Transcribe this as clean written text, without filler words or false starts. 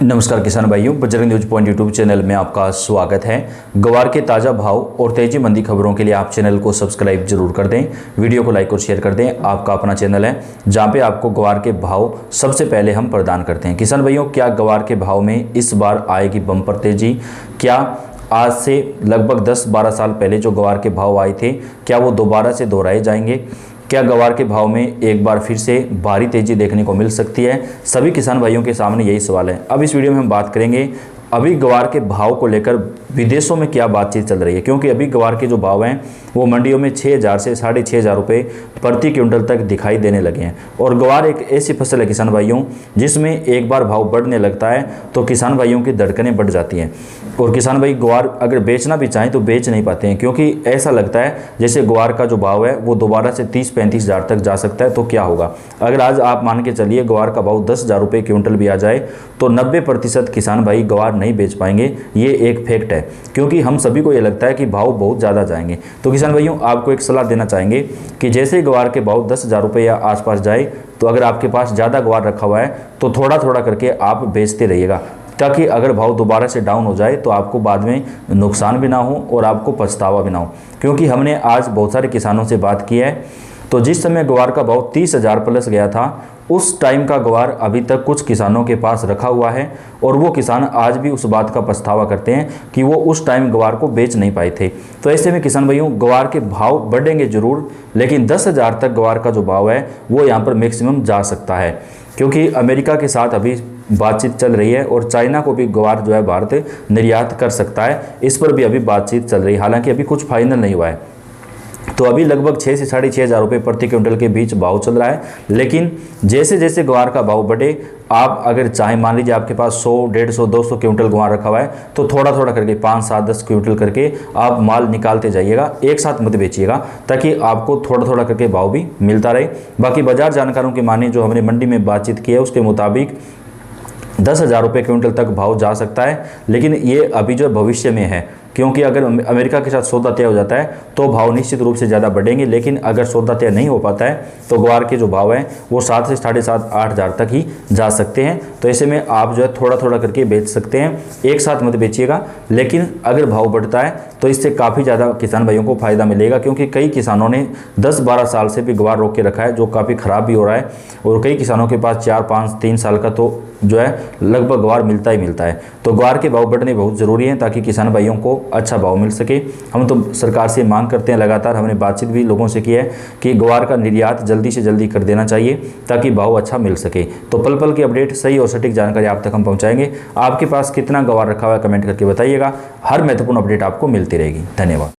नमस्कार किसान भाइयों, Bajrang news point YouTube channel में आपका स्वागत है। ग्वार के ताज़ा भाव और तेजी मंदी खबरों के लिए आप चैनल को सब्सक्राइब जरूर कर दें, वीडियो को लाइक और शेयर कर दें। आपका अपना चैनल है जहां पे आपको ग्वार के भाव सबसे पहले हम प्रदान करते हैं। किसान भाइयों, क्या ग्वार के भाव में इस बार आएगी बम्पर तेजी? क्या आज से लगभग 10-12 साल पहले जो ग्वार के भाव आए थे, क्या वो दोबारा से दोहराए जाएंगे? क्या ग्वार के भाव में एक बार फिर से भारी तेजी देखने को मिल सकती है? सभी किसान भाइयों के सामने यही सवाल है। अब इस वीडियो में हम बात करेंगे अभी ग्वार के भाव को लेकर विदेशों में क्या बातचीत चल रही है, क्योंकि अभी ग्वार के जो भाव हैं वो मंडियों में 6,000 से 6,500 रुपये प्रति क्विंटल तक दिखाई देने लगे हैं। और ग्वार एक ऐसी फसल है किसान भाइयों जिसमें एक बार भाव बढ़ने लगता है तो किसान भाइयों की धड़कनें बढ़ जाती हैं और किसान भाई ग्वार अगर बेचना भी चाहें तो बेच नहीं पाते हैं, क्योंकि ऐसा लगता है जैसे ग्वार का जो भाव है वो दोबारा से 30-35 हज़ार तक जा सकता है। तो क्या होगा अगर आज आप मान के चलिए ग्वार का भाव 10,000 रुपये क्विंटल भी आ जाए तो 90% किसान भाई ग्वार नहीं बेच पाएंगे। ये एक फैक्ट है, क्योंकि हम सभी को ये लगता है कि भाव बहुत ज़्यादा जाएंगे। तो किसान भाइयों, आपको एक सलाह देना चाहेंगे कि जैसे ग्वार के भाव 10,000 रुपये या आसपास जाए तो अगर आपके पास ज़्यादा ग्वार रखा हुआ है तो थोड़ा थोड़ा करके आप बेचते रहिएगा, ताकि अगर भाव दोबारा से डाउन हो जाए तो आपको बाद में नुकसान भी ना हो और आपको पछतावा भी ना हो। क्योंकि हमने आज बहुत सारे किसानों से बात की है तो जिस समय ग्वार का भाव 30,000 प्लस गया था उस टाइम का ग्वार अभी तक कुछ किसानों के पास रखा हुआ है और वो किसान आज भी उस बात का पछतावा करते हैं कि वो उस टाइम ग्वार को बेच नहीं पाए थे। तो ऐसे में किसान भाइयों, ग्वार के भाव बढ़ेंगे जरूर, लेकिन 10,000 तक ग्वार का जो भाव है वो यहाँ पर मैक्सिमम जा सकता है, क्योंकि अमेरिका के साथ अभी बातचीत चल रही है और चाइना को भी ग्वार जो है भारत निर्यात कर सकता है। इस पर भी अभी बातचीत चल रही है, हालांकि अभी कुछ फाइनल नहीं हुआ है। तो अभी लगभग 6 से 6,500 रुपये प्रति क्विंटल के बीच भाव चल रहा है। लेकिन जैसे जैसे ग्वार का भाव बढ़े, आप अगर चाहे मान लीजिए आपके पास 100, 150, 200 क्विंटल ग्वार रखा हुआ है तो थोड़ा थोड़ा करके 5, 7, 10 क्विंटल करके आप माल निकालते जाइएगा, एक साथ मत बेचिएगा, ताकि आपको थोड़ा थोड़ा करके भाव भी मिलता रहे। बाकी बाजार जानकारों की माने जो हमने मंडी में बातचीत की है उसके मुताबिक 10,000 रुपये क्विंटल तक भाव जा सकता है। लेकिन ये अभी जो भविष्य में है, क्योंकि अगर अमेरिका के साथ सौदा तय हो जाता है तो भाव निश्चित रूप से ज़्यादा बढ़ेंगे। लेकिन अगर सौदा तय नहीं हो पाता है तो ग्वार के जो भाव हैं वो 7 से 7,500-8 हज़ार तक ही जा सकते हैं। तो ऐसे में आप जो है थोड़ा थोड़ा करके बेच सकते हैं, एक साथ मत बेचिएगा। लेकिन अगर भाव बढ़ता है तो इससे काफ़ी ज़्यादा किसान भाइयों को फ़ायदा मिलेगा, क्योंकि कई किसानों ने 10-12 साल से भी ग्वार रोक के रखा है जो काफ़ी ख़राब भी हो रहा है और कई किसानों के पास 4, 5, 3 साल का तो जो है लगभग ग्वार मिलता ही मिलता है। तो ग्वार के भाव बढ़ने बहुत ज़रूरी हैं ताकि किसान भाइयों को अच्छा भाव मिल सके। हम तो सरकार से मांग करते हैं लगातार, हमने बातचीत भी लोगों से की है कि ग्वार का निर्यात जल्दी से जल्दी कर देना चाहिए ताकि भाव अच्छा मिल सके। तो पल पल की अपडेट, सही और सटीक जानकारी आप तक हम पहुंचाएंगे। आपके पास कितना ग्वार रखा हुआ है कमेंट करके बताइएगा। हर महत्वपूर्ण अपडेट आपको मिलती रहेगी। धन्यवाद।